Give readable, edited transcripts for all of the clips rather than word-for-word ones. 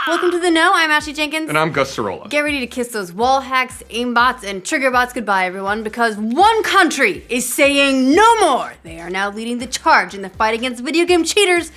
Welcome to The Know, I'm Ashley Jenkins. And I'm Gus Sorola. Get ready to kiss those wall hacks, aimbots, and trigger bots goodbye, everyone, because one country is saying no more. They are now leading the charge in the fight against video game cheaters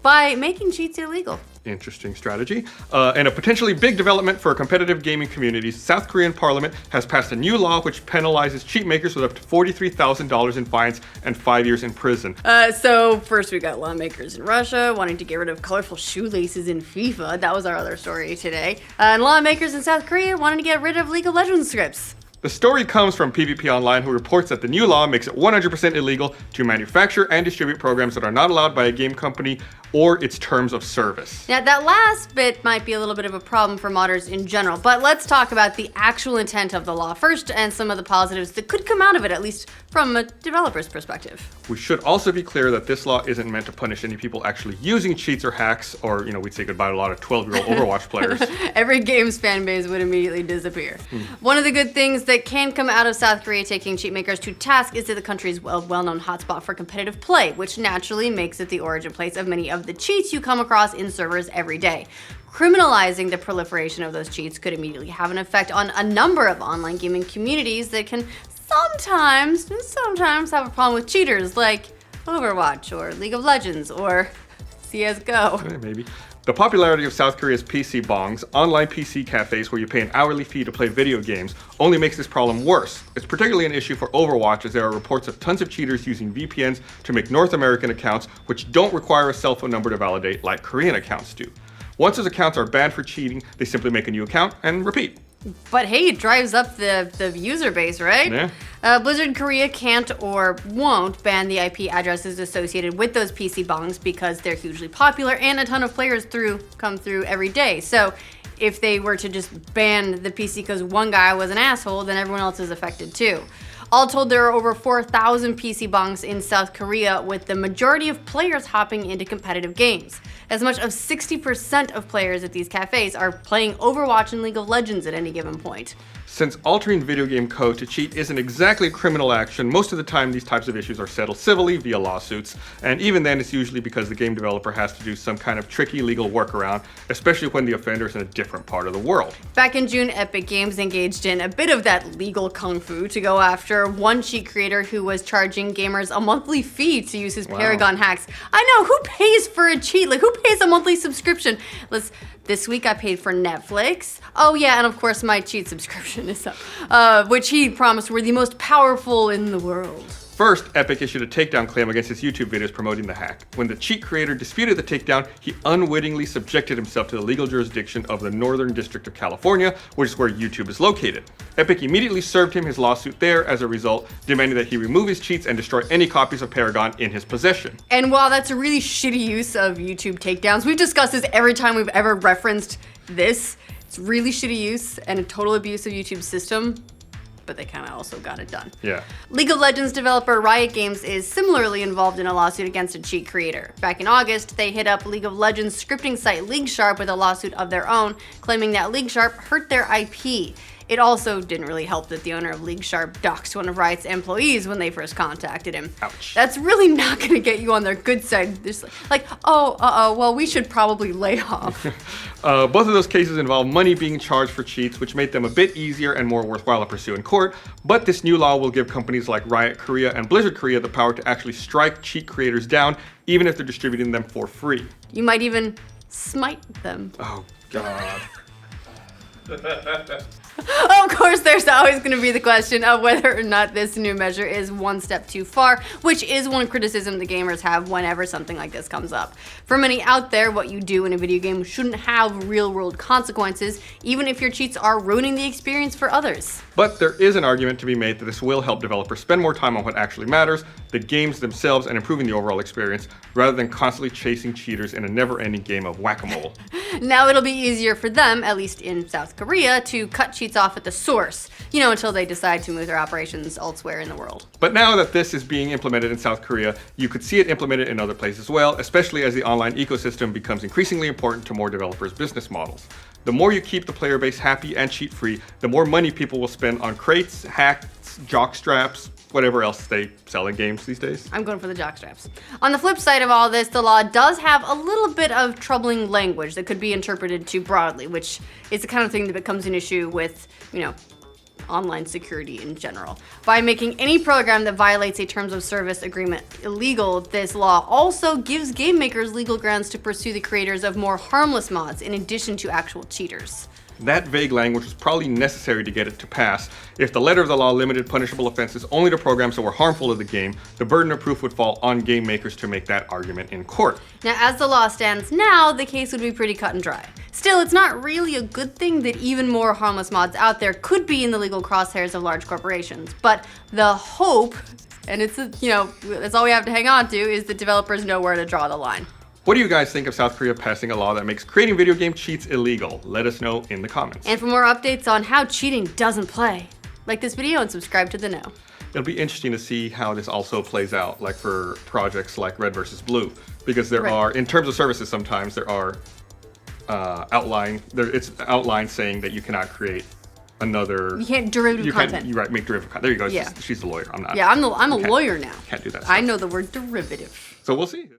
by making cheats illegal. Interesting strategy. And a potentially big development for competitive gaming communities. South Korean parliament has passed a new law which penalizes cheat makers with up to $43,000 in fines and 5 years in prison. So first we got lawmakers in Russia wanting to get rid of colorful shoelaces in FIFA. That was our other story today. And lawmakers in South Korea wanting to get rid of League of Legends scripts. The story comes from PvP Online, who reports that the new law makes it 100% illegal to manufacture and distribute programs that are not allowed by a game company or its terms of service. Now, that last bit might be a little bit of a problem for modders in general, but let's talk about the actual intent of the law first and some of the positives that could come out of it, at least from a developer's perspective. We should also be clear that this law isn't meant to punish any people actually using cheats or hacks, or, we'd say goodbye to a lot of 12-year-old Overwatch players. Every game's fan base would immediately disappear. One of the good things that can come out of South Korea taking cheat makers to task is that the country's well-known hotspot for competitive play, which naturally makes it the origin place of many of the cheats you come across in servers every day. Criminalizing the proliferation of those cheats could immediately have an effect on a number of online gaming communities that can sometimes have a problem with cheaters like Overwatch or League of Legends or CSGO. Maybe. The popularity of South Korea's PC bongs, online PC cafes where you pay an hourly fee to play video games, only makes this problem worse. It's particularly an issue for Overwatch, as there are reports of tons of cheaters using VPNs to make North American accounts which don't require a cell phone number to validate like Korean accounts do. Once those accounts are banned for cheating, they simply make a new account and repeat. But hey, it drives up the user base, right? Yeah. Blizzard Korea can't or won't ban the IP addresses associated with those PC bongs because they're hugely popular and a ton of players come through every day. So if they were to just ban the PC because one guy was an asshole, then everyone else is affected too. All told, there are over 4,000 PC bongs in South Korea, with the majority of players hopping into competitive games. As much as 60% of players at these cafes are playing Overwatch and League of Legends at any given point. Since altering video game code to cheat isn't exactly a criminal action, most of the time these types of issues are settled civilly via lawsuits, and even then it's usually because the game developer has to do some kind of tricky legal workaround, especially when the offender is in a different part of the world. Back in June, Epic Games engaged in a bit of that legal kung fu to go after one cheat creator who was charging gamers a monthly fee to use his Paragon hacks. I know, who pays for a cheat? Like, who pays a monthly subscription? This week I paid for Netflix. Oh yeah, and of course my cheat subscription is up, which he promised were the most powerful in the world. First, Epic issued a takedown claim against his YouTube videos promoting the hack. When the cheat creator disputed the takedown, he unwittingly subjected himself to the legal jurisdiction of the Northern District of California, which is where YouTube is located. Epic immediately served him his lawsuit there as a result, demanding that he remove his cheats and destroy any copies of Paragon in his possession. And while that's a really shitty use of YouTube takedowns, we've discussed this every time we've ever referenced this. It's really shitty use and a total abuse of YouTube's system, but they kind of also got it done. Yeah. League of Legends developer Riot Games is similarly involved in a lawsuit against a cheat creator. Back in August, they hit up League of Legends scripting site LeagueSharp with a lawsuit of their own, claiming that LeagueSharp hurt their IP. It also didn't really help that the owner of LeagueSharp doxed one of Riot's employees when they first contacted him. Ouch. That's really not going to get you on their good side. Just well, we should probably lay off. Both of those cases involve money being charged for cheats, which made them a bit easier and more worthwhile to pursue in court, but this new law will give companies like Riot Korea and Blizzard Korea the power to actually strike cheat creators down, even if they're distributing them for free. You might even smite them. Oh, God. Of course, there's always going to be the question of whether or not this new measure is one step too far, which is one criticism the gamers have whenever something like this comes up. For many out there, what you do in a video game shouldn't have real-world consequences, even if your cheats are ruining the experience for others. But there is an argument to be made that this will help developers spend more time on what actually matters, the games themselves, and improving the overall experience, rather than constantly chasing cheaters in a never-ending game of whack-a-mole. Now it'll be easier for them, at least in South Korea, to cut cheats off at the source, until they decide to move their operations elsewhere in the world. But now that this is being implemented in South Korea, you could see it implemented in other places as well, especially as the online ecosystem becomes increasingly important to more developers' business models. The more you keep the player base happy and cheat-free, the more money people will spend on crates, hacks, jock straps, whatever else they sell in games these days. I'm going for the jockstraps. On the flip side of all this, the law does have a little bit of troubling language that could be interpreted too broadly, which is the kind of thing that becomes an issue with, online security in general. By making any program that violates a terms of service agreement illegal, this law also gives game makers legal grounds to pursue the creators of more harmless mods in addition to actual cheaters. That vague language was probably necessary to get it to pass. If the letter of the law limited punishable offenses only to programs that were harmful to the game, the burden of proof would fall on game makers to make that argument in court. Now, as the law stands now, the case would be pretty cut and dry. Still, it's not really a good thing that even more harmless mods out there could be in the legal crosshairs of large corporations. But the hope, and it's, that's all we have to hang on to, is that developers know where to draw the line. What do you guys think of South Korea passing a law that makes creating video game cheats illegal? Let us know in the comments. And for more updates on how cheating doesn't play, like this video and subscribe to The Know. It'll be interesting to see how this also plays out, like for projects like Red versus Blue, because there are, in terms of services, sometimes there are it's outlined saying that you cannot create another. You can't derivative content. You're right, make derivative content. There you go. Yeah. She's the lawyer. I'm not. Yeah, I'm a lawyer now. Can't do that. I know the word derivative. So we'll see.